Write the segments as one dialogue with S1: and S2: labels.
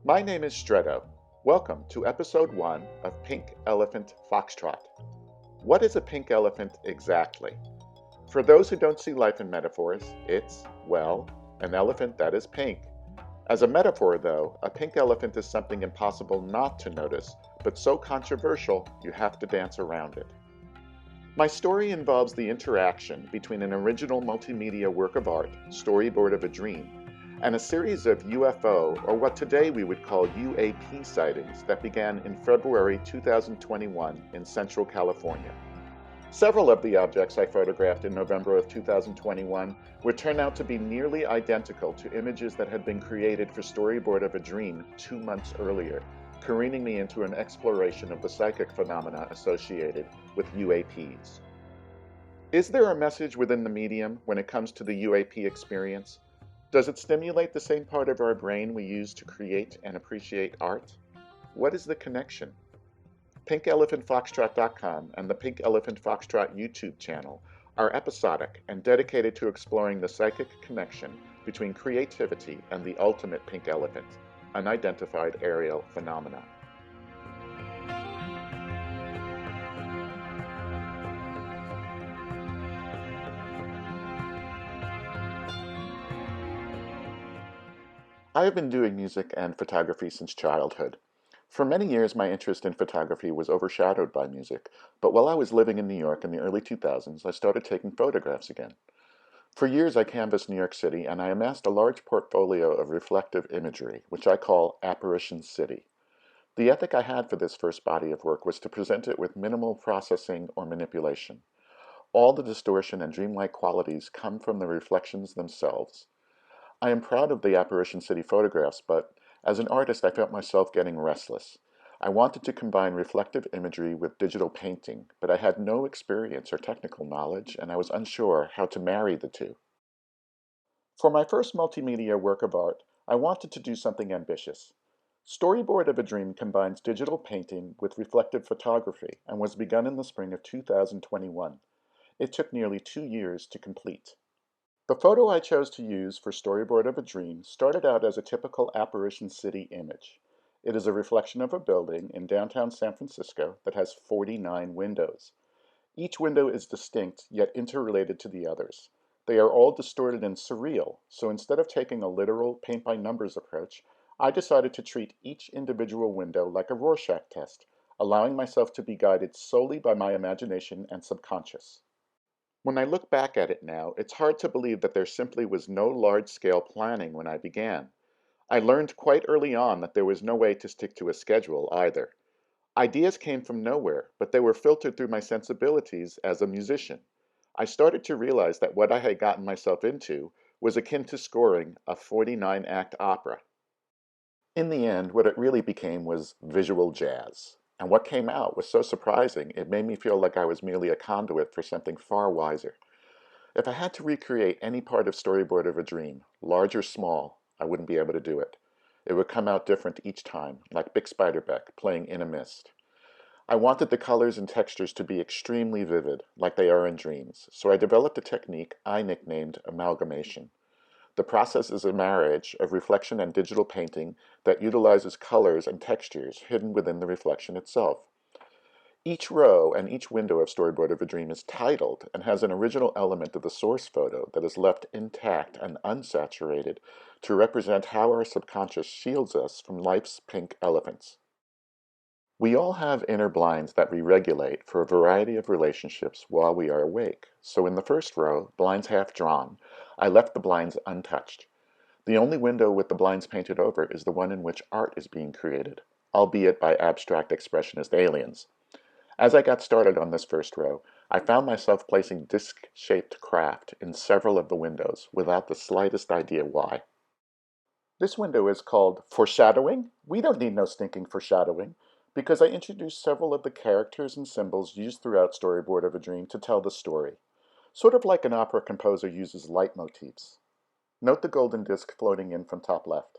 S1: My name is Stretto. Welcome to episode 1 of Pink Elephant Foxtrot. What is a pink elephant exactly? For those who don't see life in metaphors, it's, well, an elephant that is pink. As a metaphor, though, a pink elephant is something impossible not to notice, but so controversial you have to dance around it. My story involves the interaction between an original multimedia work of art, Storyboard of a Dream, and a series of UFO, or what today we would call UAP sightings that began in February 2021 in Central California. Several of the objects I photographed in November of 2021 would turn out to be nearly identical to images that had been created for Storyboard of a Dream 2 months earlier, careening me into an exploration of the psychic phenomena associated with UAPs. Is there a message within the medium when it comes to the UAP experience? Does it stimulate the same part of our brain we use to create and appreciate art? What is the connection? PinkElephantFoxtrot.com and the Pink Elephant Foxtrot YouTube channel are episodic and dedicated to exploring the psychic connection between creativity and the ultimate pink elephant, unidentified aerial phenomena. I have been doing music and photography since childhood. For many years, my interest in photography was overshadowed by music, but while I was living in New York in the early 2000s, I started taking photographs again. For years, I canvassed New York City, and I amassed a large portfolio of reflective imagery, which I call Apparition City. The ethic I had for this first body of work was to present it with minimal processing or manipulation. All the distortion and dreamlike qualities come from the reflections themselves. I am proud of the Apparition City photographs, but as an artist I felt myself getting restless. I wanted to combine reflective imagery with digital painting, but I had no experience or technical knowledge, and I was unsure how to marry the two. For my first multimedia work of art, I wanted to do something ambitious. Storyboard of a Dream combines digital painting with reflective photography and was begun in the spring of 2021. It took nearly 2 years to complete. The photo I chose to use for Storyboard of a Dream started out as a typical Apparition City image. It is a reflection of a building in downtown San Francisco that has 49 windows. Each window is distinct yet interrelated to the others. They are all distorted and surreal, so instead of taking a literal paint-by-numbers approach, I decided to treat each individual window like a Rorschach test, allowing myself to be guided solely by my imagination and subconscious. When I look back at it now, it's hard to believe that there simply was no large-scale planning when I began. I learned quite early on that there was no way to stick to a schedule either. Ideas came from nowhere, but they were filtered through my sensibilities as a musician. I started to realize that what I had gotten myself into was akin to scoring a 49-act opera. In the end, what it really became was visual jazz. And what came out was so surprising, it made me feel like I was merely a conduit for something far wiser. If I had to recreate any part of Storyboard of a Dream, large or small, I wouldn't be able to do it. It would come out different each time, like Big Spiderbeck playing in a mist. I wanted the colors and textures to be extremely vivid, like they are in dreams, so I developed a technique I nicknamed amalgamation. The process is a marriage of reflection and digital painting that utilizes colors and textures hidden within the reflection itself. Each row and each window of Storyboard of a Dream is titled and has an original element of the source photo that is left intact and unsaturated to represent how our subconscious shields us from life's pink elephants. We all have inner blinds that we regulate for a variety of relationships while we are awake. So in the first row, blinds half drawn, I left the blinds untouched. The only window with the blinds painted over is the one in which art is being created, albeit by abstract expressionist aliens. As I got started on this first row, I found myself placing disc-shaped craft in several of the windows without the slightest idea why. This window is called Foreshadowing. We don't need no stinking foreshadowing, because I introduced several of the characters and symbols used throughout Storyboard of a Dream to tell the story, sort of like an opera composer uses leitmotifs. Note the golden disc floating in from top left.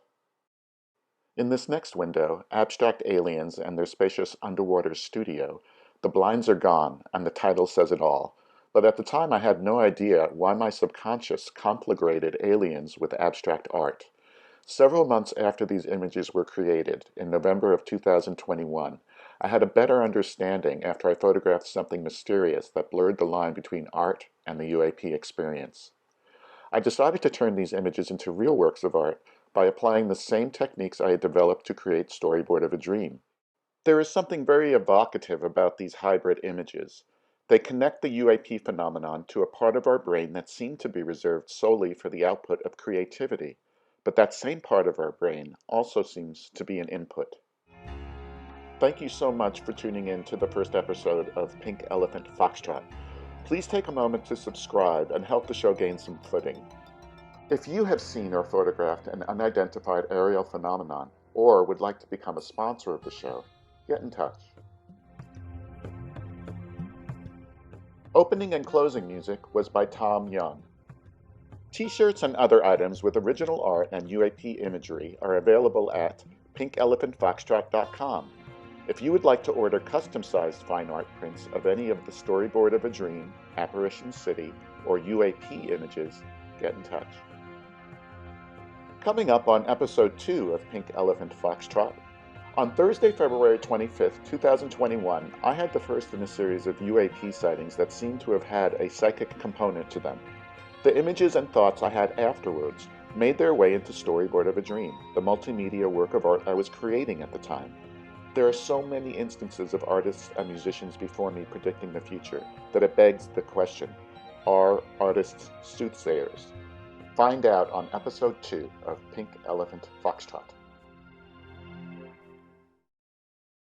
S1: In this next window, Abstract Aliens and Their Spacious Underwater Studio, the blinds are gone and the title says it all, but at the time I had no idea why my subconscious conflagrated aliens with abstract art. Several months after these images were created, in November of 2021, I had a better understanding after I photographed something mysterious that blurred the line between art and the UAP experience. I decided to turn these images into real works of art by applying the same techniques I had developed to create Storyboard of a Dream. There is something very evocative about these hybrid images. They connect the UAP phenomenon to a part of our brain that seemed to be reserved solely for the output of creativity, but that same part of our brain also seems to be an input. Thank you so much for tuning in to the first episode of Pink Elephant Foxtrot. Please take a moment to subscribe and help the show gain some footing. If you have seen or photographed an unidentified aerial phenomenon, or would like to become a sponsor of the show, get in touch. Opening and closing music was by Tom Young. T-shirts and other items with original art and UAP imagery are available at pinkelephantfoxtrot.com. If you would like to order custom-sized fine art prints of any of the Storyboard of a Dream, Apparition City, or UAP images, get in touch. Coming up on episode 2 of Pink Elephant Foxtrot, on Thursday, February 25th, 2021, I had the first in a series of UAP sightings that seemed to have had a psychic component to them. The images and thoughts I had afterwards made their way into Storyboard of a Dream, the multimedia work of art I was creating at the time. There are so many instances of artists and musicians before me predicting the future that it begs the question, are artists soothsayers? Find out on episode 2 of Pink Elephant Foxtrot.